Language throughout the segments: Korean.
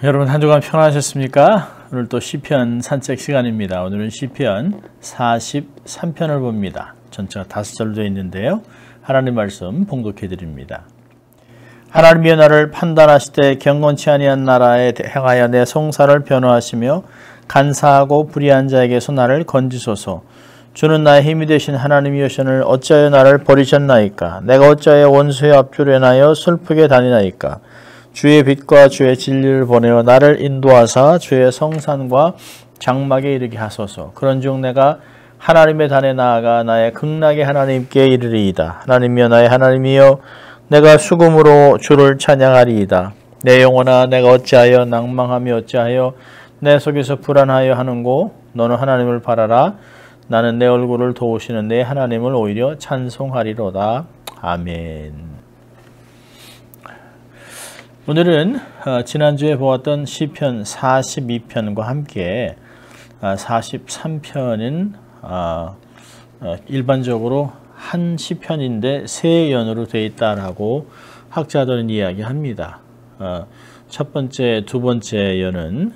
여러분 한 주간 평안하셨습니까? 오늘 또 시편 산책 시간입니다. 오늘은 시편 43편을 봅니다. 전체가 5절로 되어 있는데요. 하나님 말씀 봉독해 드립니다. 하나님이여 나를 판단하시되 경건치 아니한 나라에 행하여 내 송사를 변호하시며 간사하고 불의한 자에게서 나를 건지소서. 주는 나의 힘이 되신 하나님이시오늘 어찌하여 나를 버리셨나이까? 내가 어찌하여 원수의 앞줄에 나여 슬프게 다니나이까? 주의 빛과 주의 진리를 보내어 나를 인도하사 주의 성산과 장막에 이르게 하소서. 그런즉 내가 하나님의 단에 나아가 나의 극락의 하나님께 이르리이다. 하나님이여 나의 하나님이여 내가 수금으로 주를 찬양하리이다. 내 영혼아 내가 어찌하여 낭망하며 어찌하여 내 속에서 불안하여 하는고? 너는 하나님을 바라라. 나는 내 얼굴을 도우시는 내 하나님을 오히려 찬송하리로다. 아멘. 오늘은 지난주에 보았던 시편 42편과 함께 43편은 일반적으로 한 시편인데 세 연으로 되어 있다라고 학자들은 이야기합니다. 첫 번째, 두 번째 연은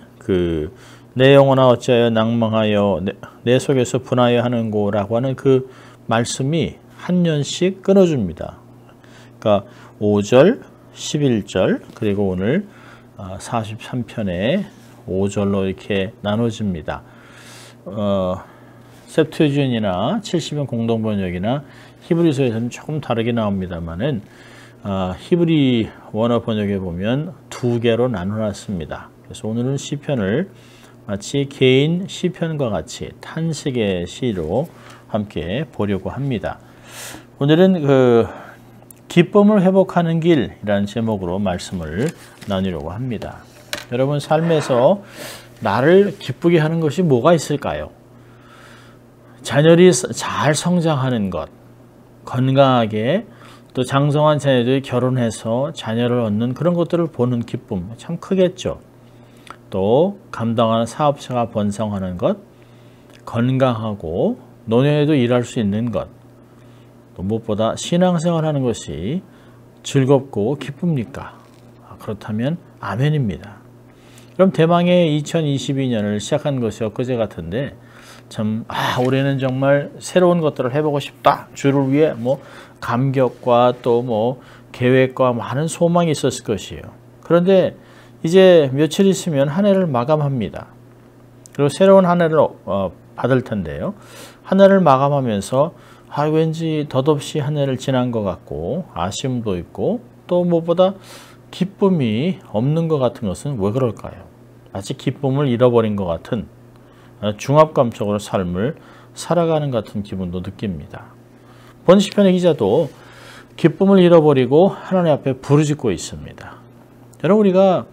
내 영혼아 어찌하여 낭망하여 내 속에서 분하여 하는고라고 하는 그 말씀이 한 연씩 끊어줍니다. 그러니까 5절, 11절 그리고 오늘 43편에 5절로 이렇게 나눠집니다. 셉투어진트나 70년 공동번역이나 히브리서에서는 조금 다르게 나옵니다만은 히브리 원어 번역에 보면 두 개로 나눠놨습니다. 그래서 오늘은 시편을 마치 개인 시편과 같이 탄식의 시로 함께 보려고 합니다. 오늘은 기쁨을 회복하는 길이라는 제목으로 말씀을 나누려고 합니다. 여러분 삶에서 나를 기쁘게 하는 것이 뭐가 있을까요? 자녀들이 잘 성장하는 것, 건강하게 또 장성한 자녀들이 결혼해서 자녀를 얻는 그런 것들을 보는 기쁨 참 크겠죠. 또 감당하는 사업체가 번성하는 것, 건강하고 노년에도 일할 수 있는 것, 또 무엇보다 신앙생활하는 것이 즐겁고 기쁩니까? 그렇다면 아멘입니다. 그럼 대망의 2022년을 시작한 것이 엊그제 같은데 참 올해는 정말 새로운 것들을 해보고 싶다. 주를 위해 감격과 또 계획과 많은 소망이 있었을 것이에요. 그런데 이제 며칠 있으면 한 해를 마감합니다. 그리고 새로운 한 해를 받을 텐데요. 한 해를 마감하면서 왠지 덧없이 한 해를 지난 것 같고 아쉬움도 있고 또 무엇보다 기쁨이 없는 것 같은 것은 왜 그럴까요? 마치 기쁨을 잃어버린 것 같은 중압감적으로 삶을 살아가는 같은 기분도 느낍니다. 본 시편의 기자도 기쁨을 잃어버리고 하나님 앞에 부르짖고 있습니다. 여러분 우리가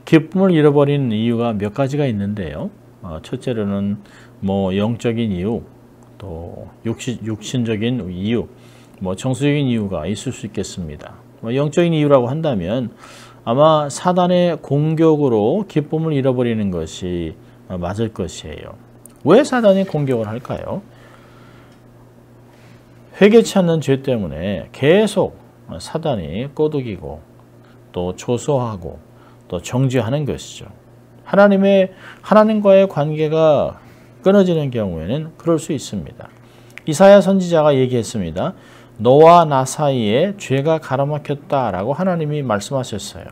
기쁨을 잃어버리는 이유가 몇 가지가 있는데요. 첫째로는 영적인 이유, 또 육신적인 이유, 정서적인 이유가 있을 수 있겠습니다. 영적인 이유라고 한다면 아마 사단의 공격으로 기쁨을 잃어버리는 것이 맞을 것이에요. 왜 사단이 공격을 할까요? 회개치 않는 죄 때문에 계속 사단이 꼬드기고 또 조소하고 또 정죄하는 것이죠. 하나님과의 관계가 끊어지는 경우에는 그럴 수 있습니다. 이사야 선지자가 얘기했습니다. 너와 나 사이에 죄가 가로막혔다라고 하나님이 말씀하셨어요.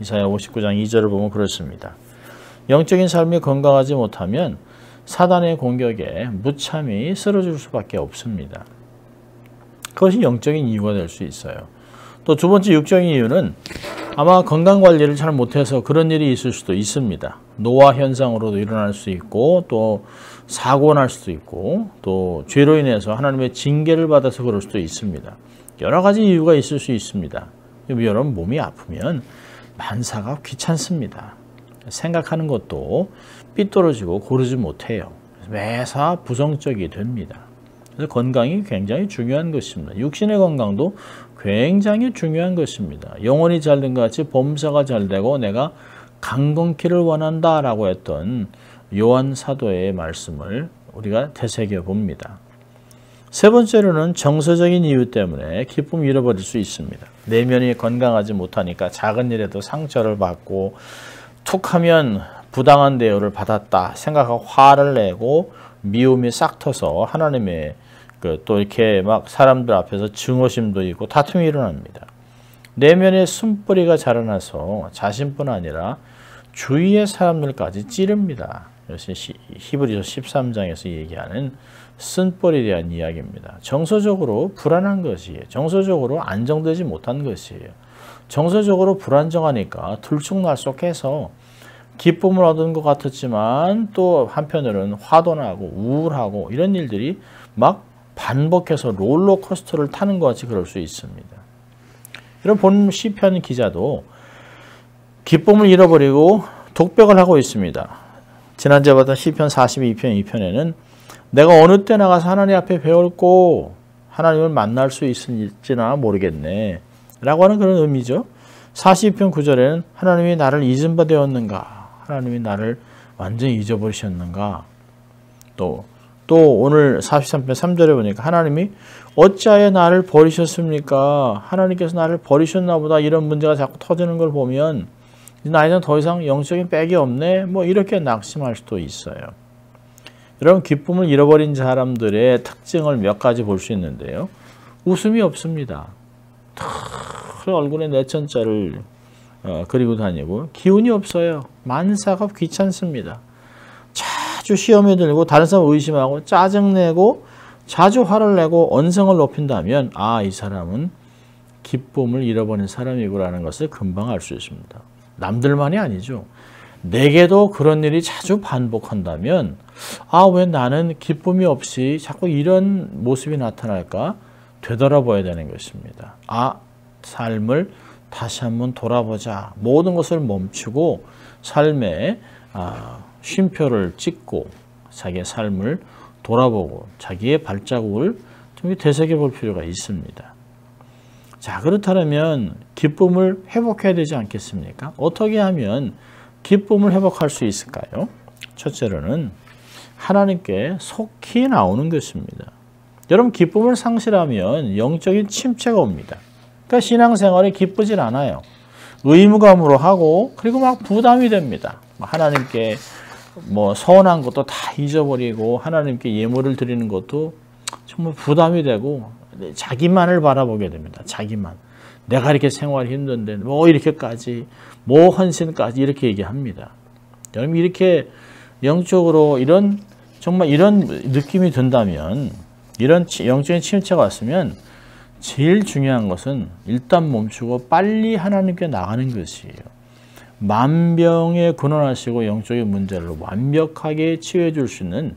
이사야 59장 2절을 보면 그렇습니다. 영적인 삶이 건강하지 못하면 사단의 공격에 무참히 쓰러질 수밖에 없습니다. 그것이 영적인 이유가 될 수 있어요. 또 두 번째 육적인 이유는 아마 건강관리를 잘 못해서 그런 일이 있을 수도 있습니다. 노화 현상으로도 일어날 수 있고 또 사고가 날 수도 있고 또 죄로 인해서 하나님의 징계를 받아서 그럴 수도 있습니다. 여러 가지 이유가 있을 수 있습니다. 여러분 몸이 아프면 만사가 귀찮습니다. 생각하는 것도 삐뚤어지고 고르지 못해요. 매사 부정적이 됩니다. 그래서 건강이 굉장히 중요한 것입니다. 육신의 건강도 굉장히 중요한 것입니다. 영혼이 잘된 것 같이 범사가 잘되고 내가 강건키를 원한다라고 했던 요한 사도의 말씀을 우리가 되새겨 봅니다. 세 번째로는 정서적인 이유 때문에 기쁨을 잃어버릴 수 있습니다. 내면이 건강하지 못하니까 작은 일에도 상처를 받고 툭하면 부당한 대우를 받았다 생각하고 화를 내고 미움이 싹 터서 하나님의 또 이렇게 막 사람들 앞에서 증오심도 있고 다툼이 일어납니다. 내면에 숨뿌리가 자라나서 자신뿐 아니라 주위의 사람들까지 찌릅니다. 이것이 히브리서 13장에서 얘기하는 쓴뿌리에 대한 이야기입니다. 정서적으로 불안한 것이에요. 정서적으로 안정되지 못한 것이에요. 정서적으로 불안정하니까 들쭉날쭉해서 기쁨을 얻은 것 같았지만 또 한편으로는 화도 나고 우울하고 이런 일들이 막 반복해서 롤러코스터를 타는 것 같이 그럴 수 있습니다. 이런 본 시편 기자도 기쁨을 잃어버리고 독백을 하고 있습니다. 지난주에 봤던 시편 42편 2편에는 내가 어느 때 나가서 하나님 앞에 배울고 하나님을 만날 수 있을지나 모르겠네 라고 하는 그런 의미죠. 42편 9절에는 하나님이 나를 잊은 바 되었는가, 하나님이 나를 완전히 잊어버리셨는가. 또 오늘 43편 3절에 보니까 하나님이 어찌하여 나를 버리셨습니까? 하나님께서 나를 버리셨나 보다 이런 문제가 자꾸 터지는 걸 보면 나에는 더 이상 영적인 백이 없네 뭐 이렇게 낙심할 수도 있어요. 여러분 기쁨을 잃어버린 사람들의 특징을 몇 가지 볼 수 있는데요. 웃음이 없습니다. 얼굴에 내천자를 그리고 다니고 기운이 없어요. 만사가 귀찮습니다. 자주 시험에 들고 다른 사람 의심하고 짜증내고 자주 화를 내고 언성을 높인다면 이 사람은 기쁨을 잃어버린 사람이구라는 것을 금방 알 수 있습니다. 남들만이 아니죠. 내게도 그런 일이 자주 반복한다면 왜 나는 기쁨이 없이 자꾸 이런 모습이 나타날까 되돌아봐야 되는 것입니다. 삶을 다시 한번 돌아보자. 모든 것을 멈추고 삶에 쉼표를 찍고 자기의 삶을 돌아보고 자기의 발자국을 좀 되새겨 볼 필요가 있습니다. 자, 그렇다면 기쁨을 회복해야 되지 않겠습니까? 어떻게 하면 기쁨을 회복할 수 있을까요? 첫째로는 하나님께 속히 나오는 것입니다. 여러분 기쁨을 상실하면 영적인 침체가 옵니다. 그러니까 신앙생활이 기쁘질 않아요. 의무감으로 하고 그리고 막 부담이 됩니다. 하나님께 서운한 것도 다 잊어버리고 하나님께 예물을 드리는 것도 정말 부담이 되고 자기만을 바라보게 됩니다. 자기만. 내가 이렇게 생활이 힘든데 이렇게까지 헌신까지 이렇게 얘기합니다. 여러분 이렇게 영적으로 정말 이런 느낌이 든다면 이런 영적인 침체가 왔으면 제일 중요한 것은 일단 멈추고 빨리 하나님께 나가는 것이에요. 만병에 근원하시고 영적인 문제를 완벽하게 치유해 줄 수 있는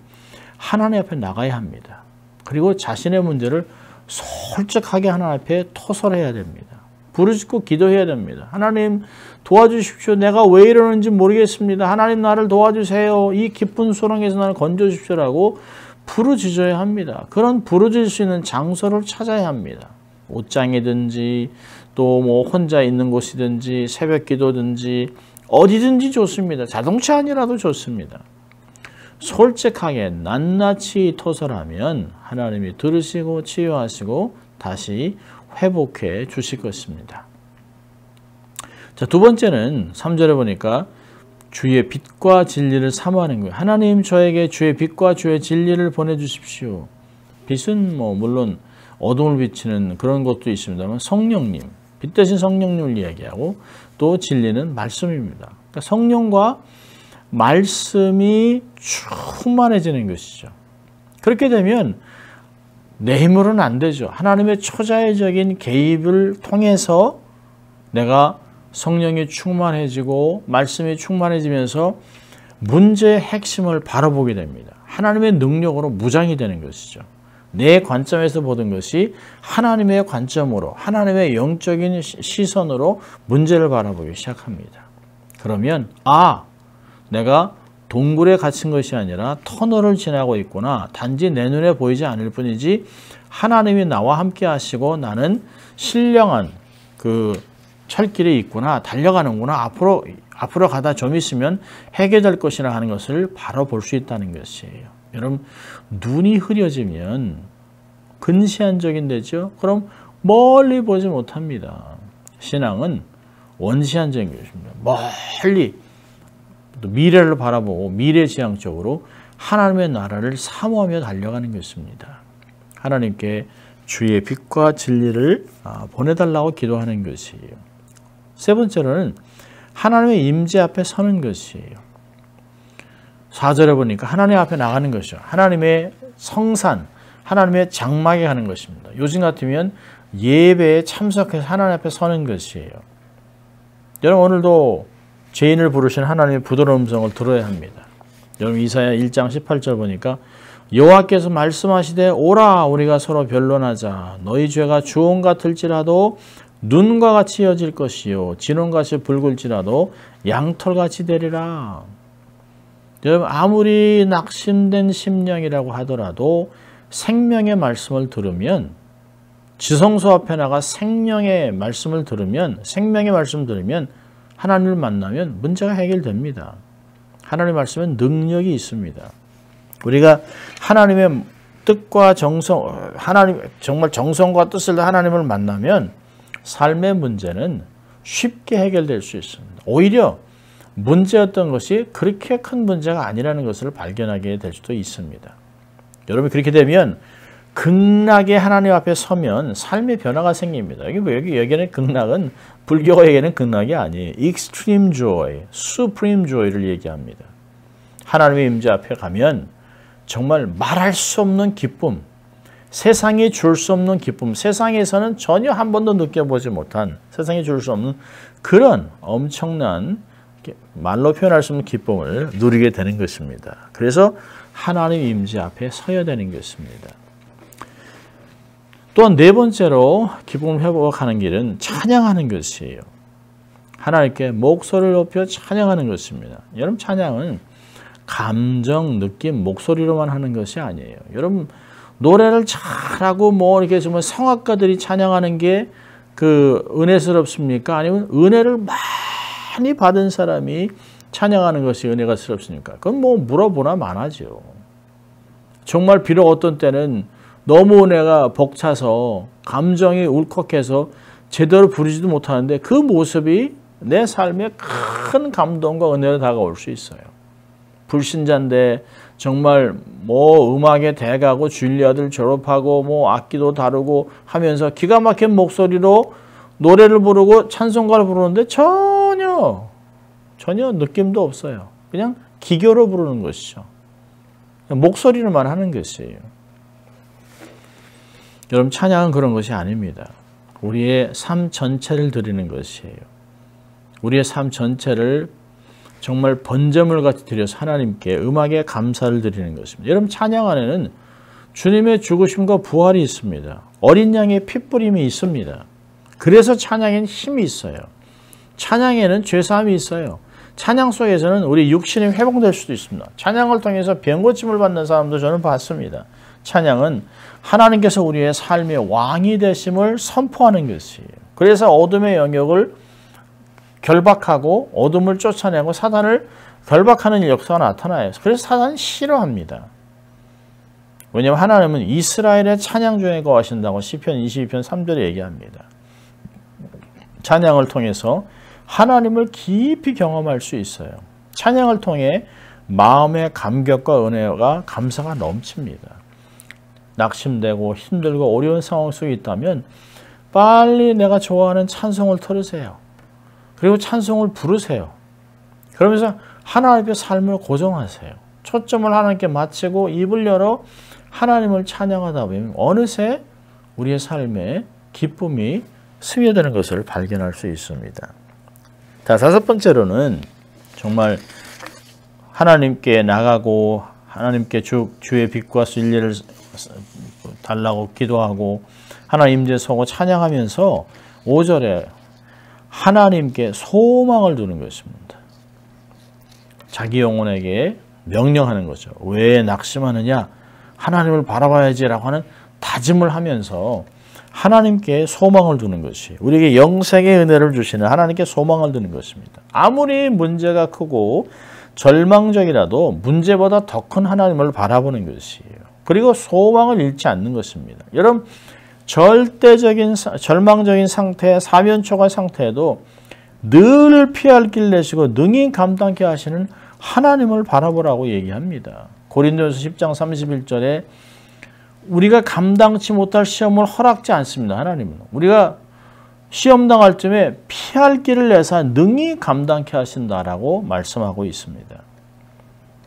하나님 앞에 나가야 합니다. 그리고 자신의 문제를 솔직하게 하나님 앞에 토설해야 됩니다. 부르짖고 기도해야 됩니다. 하나님 도와주십시오. 내가 왜 이러는지 모르겠습니다. 하나님 나를 도와주세요. 이 깊은 수렁에서 나를 건져주십시오라고 부르짖어야 합니다. 그런 부르짖을 수 있는 장소를 찾아야 합니다. 옷장이든지 또 혼자 있는 곳이든지 새벽 기도든지 어디든지 좋습니다. 자동차 안이라도 좋습니다. 솔직하게 낱낱이 토설하면 하나님이 들으시고 치유하시고 다시 회복해 주실 것입니다. 자, 두 번째는 3절에 보니까 주의 빛과 진리를 사모하는 거예요. 하나님 저에게 주의 빛과 주의 진리를 보내주십시오. 빛은 물론 어둠을 비치는 그런 것도 있습니다만 성령님, 빛 대신 성령님을 이야기하고 또 진리는 말씀입니다. 그러니까 성령과 말씀이 충만해지는 것이죠. 그렇게 되면 내 힘으로는 안 되죠. 하나님의 초자의적인 개입을 통해서 내가 성령이 충만해지고 말씀이 충만해지면서 문제의 핵심을 바라보게 됩니다. 하나님의 능력으로 무장이 되는 것이죠. 내 관점에서 보던 것이 하나님의 관점으로 하나님의 영적인 시선으로 문제를 바라보기 시작합니다. 그러면 내가 동굴에 갇힌 것이 아니라 터널을 지나고 있구나. 단지 내 눈에 보이지 않을 뿐이지 하나님이 나와 함께 하시고 나는 신령한 그 철길에 있구나. 달려가는구나. 앞으로 가다 좀 있으면 해결될 것이라 하는 것을 바로 볼 수 있다는 것이에요. 여러분 눈이 흐려지면 근시안적인 되죠. 그럼 멀리 보지 못합니다. 신앙은 원시안적인 것입니다. 멀리 또 미래를 바라보고 미래지향적으로 하나님의 나라를 사모하며 달려가는 것입니다. 하나님께 주의 빛과 진리를 보내달라고 기도하는 것이에요. 세 번째로는 하나님의 임재 앞에 서는 것이에요. 4절에 보니까 하나님 앞에 나가는 것이죠. 하나님의 성산, 하나님의 장막에 가는 것입니다. 요즘 같으면 예배에 참석해서 하나님 앞에 서는 것이에요. 여러분 오늘도 죄인을 부르신 하나님의 부드러운 음성을 들어야 합니다. 여러분 이사야 1장 18절 보니까 여호와께서 말씀하시되 오라 우리가 서로 변론하자 너희 죄가 주홍 같을지라도 눈과 같이 여질 것이요 진홍같이 붉을지라도 양털같이 되리라. 여러분 아무리 낙심된 심령이라고 하더라도 생명의 말씀을 들으면 지성소 앞에 나가 생명의 말씀을 들으면 하나님을 만나면 문제가 해결됩니다. 하나님의 말씀은 능력이 있습니다. 우리가 하나님의 뜻과 정성, 정말 정성과 뜻을 다 하나님을 만나면 삶의 문제는 쉽게 해결될 수 있습니다. 오히려 문제였던 것이 그렇게 큰 문제가 아니라는 것을 발견하게 될 수도 있습니다. 여러분 그렇게 되면 극락에 하나님 앞에 서면 삶의 변화가 생깁니다. 여기는 극락은 불교가 얘기하는 극락이 아니에요. extreme joy, supreme joy를 얘기합니다. 하나님의 임재 앞에 가면 정말 말할 수 없는 기쁨, 세상이 줄 수 없는 기쁨, 세상에서는 전혀 한 번도 느껴보지 못한 세상이 줄 수 없는 그런 엄청난 말로 표현할 수 없는 기쁨을 누리게 되는 것입니다. 그래서 하나님 임재 앞에 서야 되는 것입니다. 또한 네 번째로 기쁨을 회복하는 길은 찬양하는 것이에요. 하나님께 목소리를 높여 찬양하는 것입니다. 여러분 찬양은 감정, 느낌, 목소리로만 하는 것이 아니에요. 여러분 노래를 잘하고 이렇게 정말 성악가들이 찬양하는 게 은혜스럽습니까? 아니면 은혜를 많이 받은 사람이 찬양하는 것이 은혜가 스럽습니까? 그건 물어보나 마나죠. 정말 비록 어떤 때는 너무 은혜가 벅차서 감정이 울컥해서 제대로 부르지도 못하는데 그 모습이 내 삶에 큰 감동과 은혜로 다가올 수 있어요. 불신자인데 정말 음악에 대가고 줄리아드를 졸업하고 악기도 다루고 하면서 기가 막힌 목소리로 노래를 부르고 찬송가를 부르는데 전혀 느낌도 없어요. 그냥 기교로 부르는 것이죠. 목소리로만 하는 것이에요. 여러분 찬양은 그런 것이 아닙니다. 우리의 삶 전체를 드리는 것이에요. 우리의 삶 전체를 정말 번제물같이 드려서 하나님께 음악에 감사를 드리는 것입니다. 여러분 찬양 안에는 주님의 죽으심과 부활이 있습니다. 어린 양의 핏부림이 있습니다. 그래서 찬양에는 힘이 있어요. 찬양에는 죄사함이 있어요. 찬양 속에서는 우리 육신이 회복될 수도 있습니다. 찬양을 통해서 병고침을 받는 사람도 저는 봤습니다. 찬양은 하나님께서 우리의 삶의 왕이 되심을 선포하는 것이에요. 그래서 어둠의 영역을 결박하고 어둠을 쫓아내고 사단을 결박하는 역사가 나타나요. 그래서 사단은 싫어합니다. 왜냐하면 하나님은 이스라엘의 찬양 중에 거하신다고 시편 22편 3절에 얘기합니다. 찬양을 통해서 하나님을 깊이 경험할 수 있어요. 찬양을 통해 마음의 감격과 은혜가 감사가 넘칩니다. 낙심되고 힘들고 어려운 상황 속에 있다면 빨리 내가 좋아하는 찬송을 틀으세요. 그리고 찬송을 부르세요. 그러면서 하나님의 삶을 고정하세요. 초점을 하나님께 맞추고 입을 열어 하나님을 찬양하다 보면 어느새 우리의 삶에 기쁨이 스며드는 것을 발견할 수 있습니다. 다섯 번째로는 정말 하나님께 나가고 하나님께 주의 빛과 진리를 달라고 기도하고 하나님 임재에 서고 찬양하면서 5절에 하나님께 소망을 두는 것입니다. 자기 영혼에게 명령하는 거죠. 왜 낙심하느냐? 하나님을 바라봐야지라고 하는 다짐을 하면서 하나님께 소망을 두는 것이 우리에게 영생의 은혜를 주시는 하나님께 소망을 두는 것입니다. 아무리 문제가 크고 절망적이라도 문제보다 더 큰 하나님을 바라보는 것이에요. 그리고 소망을 잃지 않는 것입니다. 여러분 절망적인 상태, 사면초가 상태에도 늘 피할 길 내시고 능히 감당케 하시는 하나님을 바라보라고 얘기합니다. 고린도전서 10장 31절에 우리가 감당치 못할 시험을 허락지 않습니다. 하나님은. 우리가 시험 당할 쯤에 피할 길을 내사 능히 감당케 하신다라고 말씀하고 있습니다.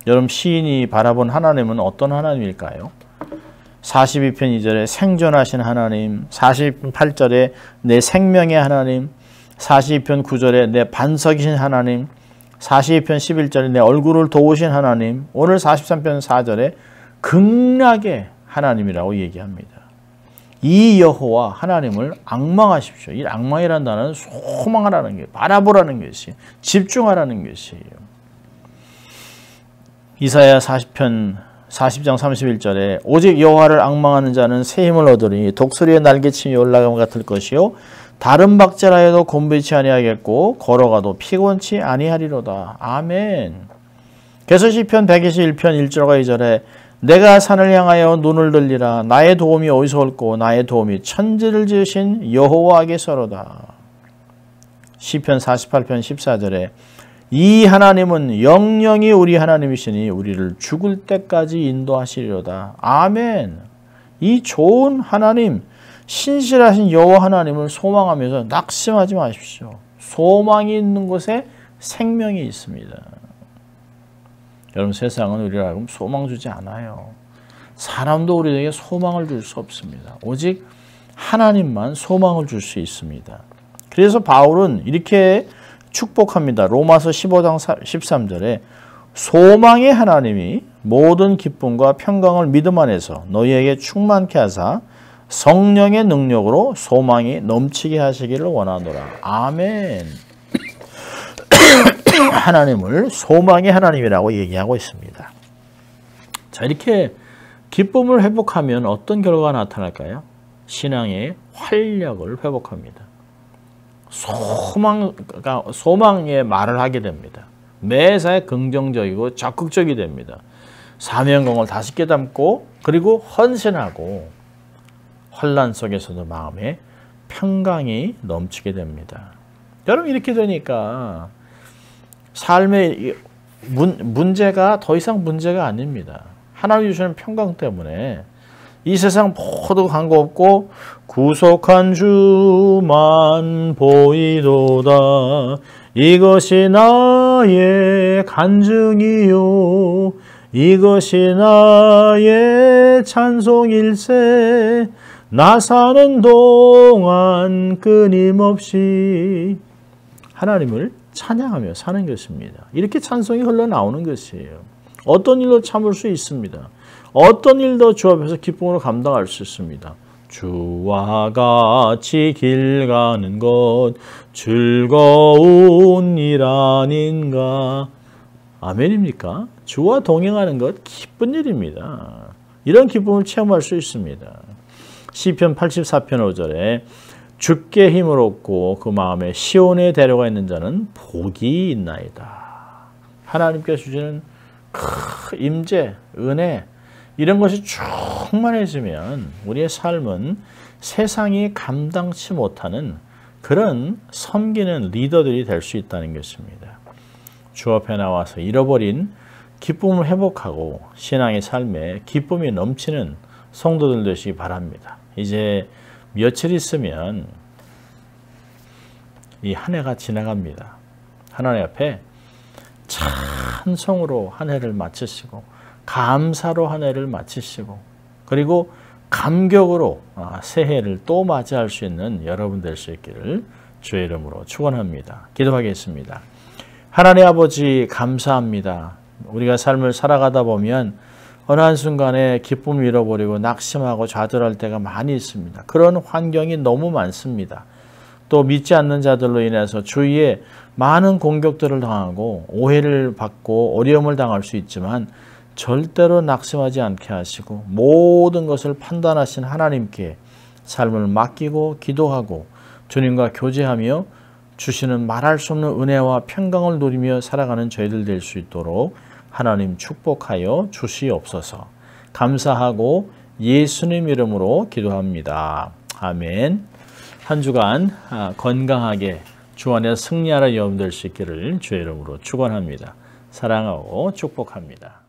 여러분, 시인이 바라본 하나님은 어떤 하나님일까요? 42편 2절에 생존하신 하나님, 48절에 내 생명의 하나님, 42편 9절에 내 반석이신 하나님, 42편 11절에 내 얼굴을 도우신 하나님, 오늘 43편 4절에 극락의 하나님이라고 얘기합니다. 이 여호와 하나님을 앙망하십시오. 이 앙망이라는 단어는 소망하라는 게, 바라보라는 것이, 집중하라는 것이에요. 이사야 40장 31절에 오직 여호와를 앙망하는 자는 새 힘을 얻으리니 독수리의 날개침이 올라감 같을 것이요 다른 박제라 해도 곤비치 아니하겠고 걸어가도 피곤치 아니하리로다. 아멘. 그래서 시편 121편 1절과 2절에 내가 산을 향하여 눈을 들리라. 나의 도움이 어디서 올꼬 나의 도움이 천지를 지으신 여호와께서로다. 시편 48편 14절에 이 하나님은 영영이 우리 하나님이시니 우리를 죽을 때까지 인도하시리로다. 아멘. 이 좋은 하나님, 신실하신 여호와 하나님을 소망하면서 낙심하지 마십시오. 소망이 있는 곳에 생명이 있습니다. 여러분, 세상은 우리를 알고 소망 주지 않아요. 사람도 우리에게 소망을 줄 수 없습니다. 오직 하나님만 소망을 줄 수 있습니다. 그래서 바울은 이렇게 축복합니다. 로마서 15장 13절에 소망의 하나님이 모든 기쁨과 평강을 믿음 안에서 너희에게 충만케 하사 성령의 능력으로 소망이 넘치게 하시기를 원하노라. 아멘. 하나님을 소망의 하나님이라고 얘기하고 있습니다. 자, 이렇게 기쁨을 회복하면 어떤 결과가 나타날까요? 신앙의 활력을 회복합니다. 소망의 말을 하게 됩니다. 매사에 긍정적이고 적극적이 됩니다. 사명감을 다시 깨닫고 그리고 헌신하고 혼란 속에서도 마음에 평강이 넘치게 됩니다. 여러분, 이렇게 되니까 삶의 문제가 더 이상 문제가 아닙니다. 하나님 주시는 평강 때문에 이 세상 모두 간거 없고 구속한 주만 보이도다. 이것이 나의 간증이요 이것이 나의 찬송일세. 나 사는 동안 끊임없이 하나님을 찬양하며 사는 것입니다. 이렇게 찬송이 흘러나오는 것이에요. 어떤 일도 참을 수 있습니다. 어떤 일도 주 앞에서 기쁨으로 감당할 수 있습니다. 주와 같이 길 가는 것 즐거운 일 아닌가. 아멘입니까? 주와 동행하는 것 기쁜 일입니다. 이런 기쁨을 체험할 수 있습니다. 시편 84편 5절에 주께 힘을 얻고 그 마음에 시온에 데려가 있는 자는 복이 있나이다. 하나님께서 주시는 임재, 은혜 이런 것이 충만해지면 우리의 삶은 세상이 감당치 못하는 그런 섬기는 리더들이 될 수 있다는 것입니다. 주 앞에 나와서 잃어버린 기쁨을 회복하고 신앙의 삶에 기쁨이 넘치는 성도들 되시기 바랍니다. 이제 며칠 있으면 이 한 해가 지나갑니다. 하나님 앞에 찬송으로 한 해를 마치시고 감사로 한 해를 마치시고 그리고 감격으로 새해를 또 맞이할 수 있는 여러분 될 수 있기를 주의 이름으로 축원합니다. 기도하겠습니다. 하나님 아버지 감사합니다. 우리가 삶을 살아가다 보면 어느 한순간에 기쁨을 잃어버리고 낙심하고 좌절할 때가 많이 있습니다. 그런 환경이 너무 많습니다. 또 믿지 않는 자들로 인해서 주위에 많은 공격들을 당하고 오해를 받고 어려움을 당할 수 있지만 절대로 낙심하지 않게 하시고 모든 것을 판단하신 하나님께 삶을 맡기고 기도하고 주님과 교제하며 주시는 말할 수 없는 은혜와 평강을 누리며 살아가는 저희들 될 수 있도록 하나님 축복하여 주시옵소서. 감사하고 예수님 이름으로 기도합니다. 아멘. 한 주간 건강하게 주 안에 승리하라 여러분 될 수 있기를 주의 이름으로 축원합니다. 사랑하고 축복합니다.